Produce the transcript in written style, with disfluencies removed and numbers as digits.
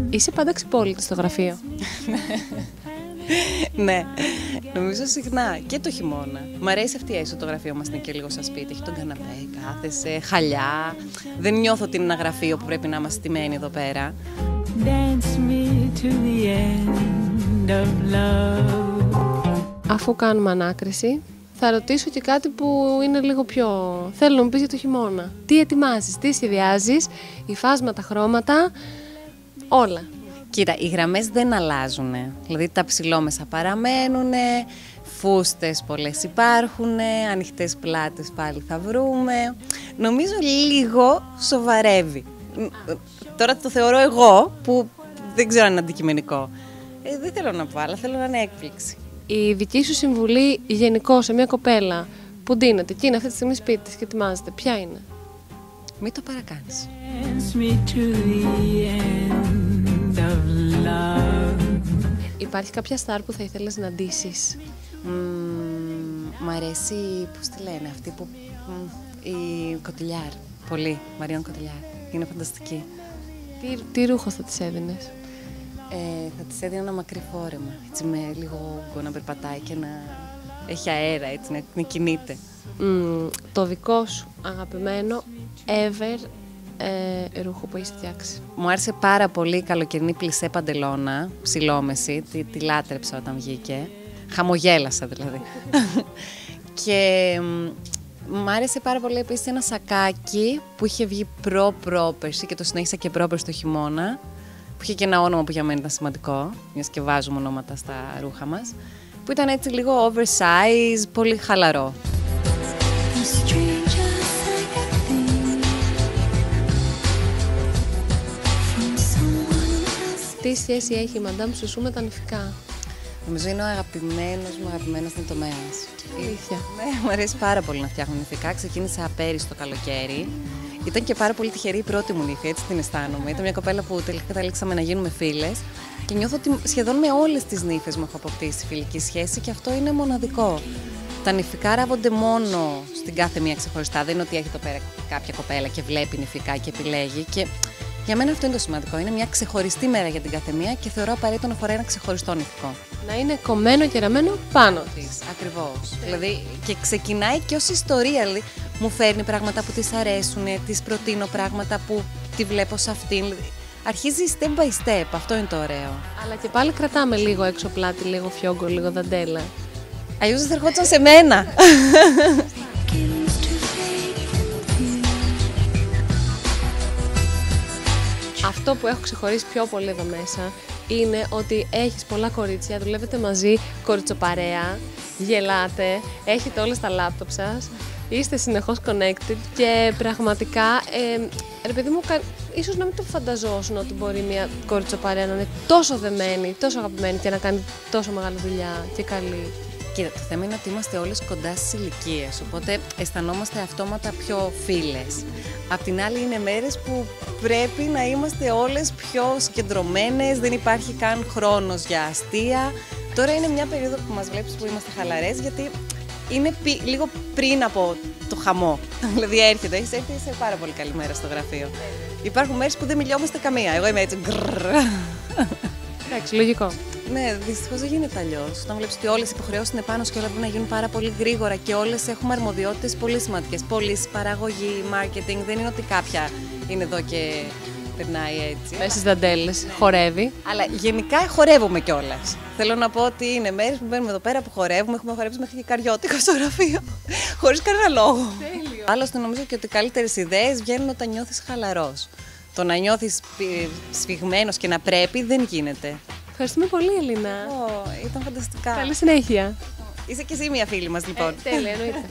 Είσαι πάντα ξυπόλυτη στο γραφείο. Ναι, νομίζω συχνά και το χειμώνα. Μ' αρέσει αυτή η αίσθηση το γραφείο μας είναι και λίγο σαν σπίτι. Έχει τον καναπέ, κάθεσαι, χαλιά. Δεν νιώθω ότι είναι ένα γραφείο που πρέπει να είμαστε στημένοι εδώ πέρα. Αφού κάνουμε ανάκριση, θα ρωτήσω και κάτι που είναι λίγο πιο... Θέλω να μου πεις για το χειμώνα. Τι ετοιμάζεις, τι σχεδιάζεις, υφάσματα, χρώματα, όλα. Κοίτα, οι γραμμές δεν αλλάζουν. Δηλαδή τα ψηλόμεσα παραμένουν, φούστες πολλές υπάρχουν, ανοιχτές πλάτες πάλι θα βρούμε. Νομίζω λίγο σοβαρεύει. Τώρα το θεωρώ εγώ που δεν ξέρω αν είναι αντικειμενικό. Δεν θέλω να πω, αλλά θέλω να είναι έκπληξη. Η δική σου συμβουλή γενικώ σε μια κοπέλα που ντύνεται και είναι αυτή τη στιγμή σπίτι της και ετοιμάζεται, ποια είναι? Μην το παρακάνεις. Υπάρχει κάποια στάρ που θα ήθελες να ντύσεις? Μ' αρέσει, πώς τη λένε, αυτή που... η Κοτιλιάρ. Πολύ, Μαριόν Κοτιλιάρ. Είναι φανταστική. Τι ρούχο θα της έδινες? Θα της έδινα ένα μακρύ φόρεμα, έτσι με λίγο όγκο να περπατάει και να έχει αέρα, έτσι να κινείται. Το δικό σου αγαπημένο ever ρούχο που έχεις φτιάξει? Μου άρεσε πάρα πολύ η καλοκαιρινή πλισέ παντελώνα, ψηλόμεση, τη λάτρεψα όταν βγήκε. Χαμογέλασα δηλαδή. Και μου άρεσε πάρα πολύ επίσης ένα σακάκι που είχε βγει πρόπερση και το συνέχισα και πρόπερση το χειμώνα, που είχε και ένα όνομα που για μένα ήταν σημαντικό, μιας και βάζουμε ονόματα στα ρούχα μας, που ήταν έτσι λίγο oversize, πολύ χαλαρό. Τι σχέση έχει η Μαντάμ Σουσού με τα νηφικά? Νομίζω είναι ο αγαπημένος είναι τομέας. Αλήθεια. Ναι, μου αρέσει πάρα πολύ να φτιάχνω νηφικά. Ξεκίνησα πέρυσι το καλοκαίρι. Ήταν και πάρα πολύ τυχερή η πρώτη μου νύφη, έτσι την αισθάνομαι. Ήταν μια κοπέλα που τελικά καταλήξαμε να γίνουμε φίλες και νιώθω ότι σχεδόν με όλες τις νύφες μου έχω αποκτήσει φιλική σχέση και αυτό είναι μοναδικό. Τα νηφικά ράβονται μόνο στην κάθε μία ξεχωριστά. Δεν είναι ότι έχει εδώ πέρα κάποια κοπέλα και βλέπει νηφικά και επιλέγει. Και για μένα αυτό είναι το σημαντικό. Είναι μια ξεχωριστή μέρα για την κάθε μία και θεωρώ απαραίτητο να φοράει ένα ξεχωριστό νηφικό. Να είναι κομμένο και ραμμένο πάνω της. Ακριβώς. Δηλαδή και ξεκινάει και ως ιστορία. Δηλαδή, μου φέρνει πράγματα που της αρέσουν, της προτείνω πράγματα που τη βλέπω σε αυτήν. Δηλαδή, αρχίζει step by step. Αυτό είναι το ωραίο. Αλλά και πάλι κρατάμε λίγο έξω πλάτη, λίγο φιόγκο, λίγο δαντέλα. Αλλιώς δεν θα ερχόντουσαν σε μένα. Αυτό που έχω ξεχωρίσει πιο πολύ εδώ μέσα είναι ότι έχεις πολλά κορίτσια, δουλεύετε μαζί, κοριτσοπαρέα, γελάτε, έχετε όλες τα λάπτοπ σας, είστε συνεχώς connected και πραγματικά, ρε παιδί μου, ίσως να μην το φανταζόσουν ότι μπορεί μια κοριτσοπαρέα να είναι τόσο δεμένη, τόσο αγαπημένη και να κάνει τόσο μεγάλη δουλειά και καλή. Κοίτα, το θέμα είναι ότι είμαστε όλες κοντά στις ηλικίες, οπότε αισθανόμαστε αυτόματα πιο φίλες. Απ' την άλλη είναι μέρες που πρέπει να είμαστε όλες πιο συγκεντρωμένες, δεν υπάρχει καν χρόνος για αστεία. Τώρα είναι μια περίοδο που μας βλέπεις που είμαστε χαλαρές, γιατί είναι λίγο πριν από το χαμό. Δηλαδή έρχεται, έχεις έρθει σε πάρα πολύ καλή μέρα στο γραφείο. Υπάρχουν μέρες που δεν μιλιόμαστε καμία, εγώ είμαι έτσι Εντάξει, λογικό. Ναι, δυστυχώς δεν γίνεται αλλιώς. Όταν βλέπεις ότι όλες οι υποχρεώσεις είναι πάνω και όλα πρέπει να γίνουν πάρα πολύ γρήγορα και όλες έχουμε αρμοδιότητες πολύ σημαντικές. Πωλήσεις, παραγωγή, marketing. Δεν είναι ότι κάποια είναι εδώ και περνάει έτσι. Μέσα στις δαντέλες, χορεύει. Αλλά γενικά χορεύουμε κιόλας. Θέλω να πω ότι είναι μέρες που μπαίνουμε εδώ πέρα που χορεύουμε. Έχουμε χορέψει μέχρι και καριώτικο στο γραφείο. Χωρίς κανένα λόγο. Τέλειο. Άλλωστε, νομίζω και ότι οι καλύτερες ιδέες βγαίνουν όταν νιώθεις χαλαρός. Το να νιώθεις σφιγμένος και να πρέπει δεν γίνεται. Ευχαριστούμε πολύ, Ελίνα. Ήταν φανταστικά. Καλή συνέχεια. Είσαι και εσύ μια φίλη μας, λοιπόν. Τέλεια, εννοείται.